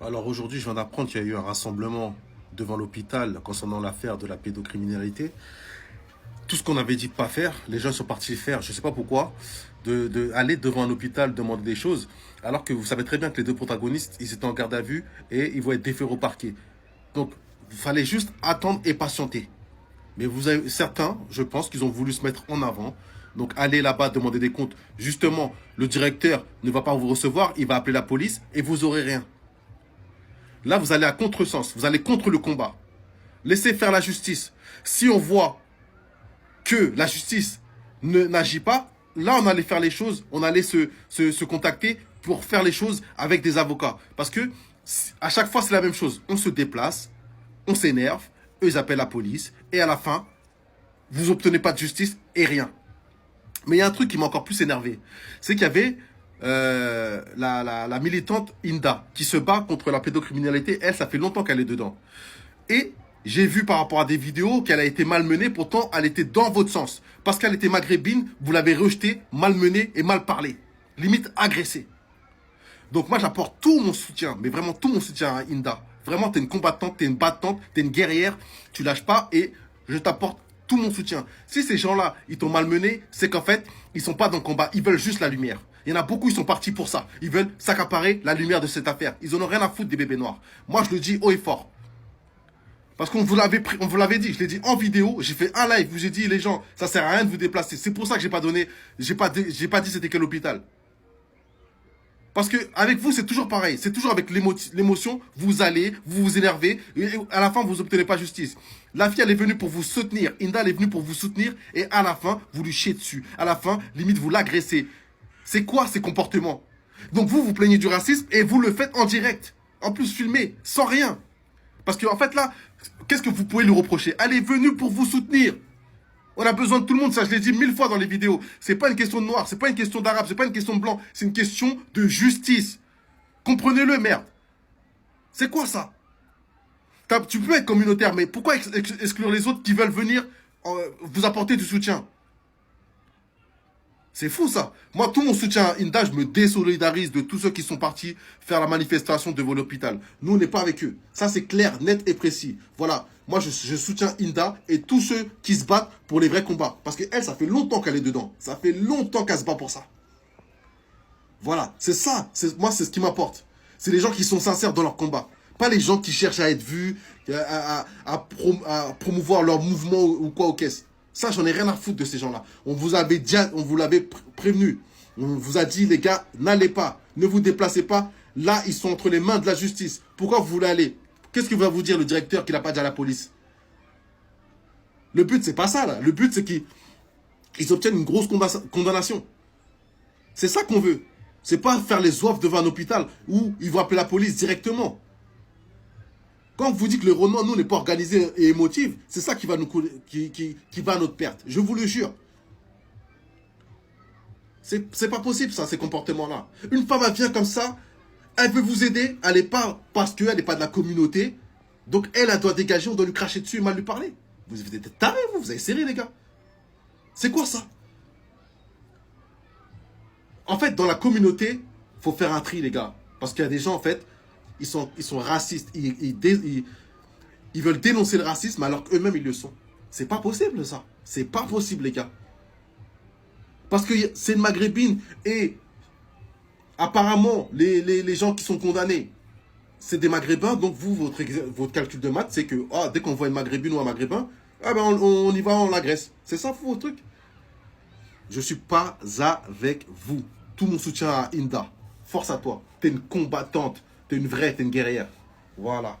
Alors aujourd'hui, je viens d'apprendre qu'il y a eu un rassemblement devant l'hôpital concernant l'affaire de la pédocriminalité. Tout ce qu'on avait dit de pas faire, les gens sont partis faire, je ne sais pas pourquoi, aller devant un hôpital demander des choses, alors que vous savez très bien que les deux protagonistes, ils étaient en garde à vue et ils vont être déférés au parquet. Donc, il fallait juste attendre et patienter. Mais vous avez certains, je pense, qu'ils ont voulu se mettre en avant. Donc, aller là-bas demander des comptes. Justement, le directeur ne va pas vous recevoir, il va appeler la police et vous aurez rien. Là, vous allez à contresens, vous allez contre le combat. Laissez faire la justice. Si on voit que la justice n'agit pas, là, on allait faire les choses, on allait se contacter pour faire les choses avec des avocats. Parce que à chaque fois, c'est la même chose. On se déplace, on s'énerve, eux, ils appellent la police, et à la fin, vous n'obtenez pas de justice et rien. Mais il y a un truc qui m'a encore plus énervé. C'est qu'il y avait la militante Inda qui se bat contre la pédocriminalité. Elle, ça fait longtemps qu'elle est dedans. Et j'ai vu par rapport à des vidéos qu'elle a été malmenée. Pourtant, elle était dans votre sens. Parce qu'elle était maghrébine, vous l'avez rejetée, malmenée et mal parlée. Limite agressée. Donc moi, j'apporte tout mon soutien, mais vraiment tout mon soutien à Inda. Vraiment, t'es une combattante, t'es une battante, t'es une guerrière. Tu lâches pas et je t'apporte tout mon soutien. Si ces gens-là, ils t'ont malmené, c'est qu'en fait, ils sont pas dans le combat. Ils veulent juste la lumière. Il y en a beaucoup, ils sont partis pour ça. Ils veulent s'accaparer la lumière de cette affaire. Ils en ont rien à foutre des bébés noirs. Moi, je le dis haut et fort. Parce qu'on vous l'avait dit, je l'ai dit en vidéo, j'ai fait un live où j'ai dit les gens, ça sert à rien de vous déplacer. C'est pour ça que j'ai pas donné, j'ai pas dit c'était quel hôpital. Parce que avec vous, c'est toujours pareil. C'est toujours avec l'émotion. Vous allez, vous vous énervez. Et à la fin, vous n'obtenez pas justice. La fille, elle est venue pour vous soutenir. Inda, elle est venue pour vous soutenir. Et à la fin, vous lui chiez dessus. À la fin, limite, vous l'agressez. C'est quoi ces comportements? Donc vous, vous plaignez du racisme et vous le faites en direct. En plus, filmé, sans rien. Parce qu'en fait, là, qu'est-ce que vous pouvez lui reprocher? Elle est venue pour vous soutenir. On a besoin de tout le monde, ça je l'ai dit 1000 fois dans les vidéos. C'est pas une question de noir, c'est pas une question d'arabe, c'est pas une question de blanc, c'est une question de justice. Comprenez-le, merde. C'est quoi ça? Tu peux être communautaire, mais pourquoi exclure les autres qui veulent venir vous apporter du soutien? C'est fou ça. Moi, tout mon soutien à Inda, je me désolidarise de tous ceux qui sont partis faire la manifestation devant l'hôpital. Nous, on n'est pas avec eux. Ça, c'est clair, net et précis. Voilà. Moi, je soutiens Inda et tous ceux qui se battent pour les vrais combats. Parce qu'elle, ça fait longtemps qu'elle est dedans. Ça fait longtemps qu'elle se bat pour ça. Voilà. C'est ça. Moi, c'est ce qui m'apporte. C'est les gens qui sont sincères dans leur combat. Pas les gens qui cherchent à être vus, à promouvoir leur mouvement ou quoi aux caisses. Ça, j'en ai rien à foutre de ces gens-là. On vous l'avait prévenu. On vous a dit, les gars, n'allez pas. Ne vous déplacez pas. Là, ils sont entre les mains de la justice. Pourquoi vous voulez aller? Qu'est-ce que va vous dire le directeur qui n'a pas dit à la police? Le but, c'est pas ça, là. Le but, c'est qu'ils obtiennent une grosse condamnation. C'est ça qu'on veut. C'est pas faire les oeufs devant un hôpital où ils vont appeler la police directement. Quand on vous dit que le Renoir, nous, n'est pas organisé et émotif, c'est ça qui va, qui va à notre perte. Je vous le jure. C'est pas possible, ça, ces comportements-là. Une femme, elle vient comme ça, elle veut vous aider, elle n'est pas parce qu'elle n'est pas de la communauté. Donc, elle doit dégager, on doit lui cracher dessus et mal lui parler. Vous êtes tarés, vous avez serré, les gars. C'est quoi ça? En fait, dans la communauté, il faut faire un tri, les gars. Parce qu'il y a des gens, en fait, ils sont racistes. Ils veulent dénoncer le racisme alors qu'eux-mêmes, ils le sont. C'est pas possible, ça. C'est pas possible, les gars. Parce que c'est une maghrébine et apparemment, les gens qui sont condamnés, c'est des maghrébins. Donc, vous, votre calcul de maths, c'est que dès qu'on voit une maghrébine ou un maghrébin, on y va, on l'agresse. C'est ça, votre truc? Je suis pas avec vous. Tout mon soutien à Inda. Force à toi. T'es une combattante. T'es une vraie, t'es une guerrière. Voilà.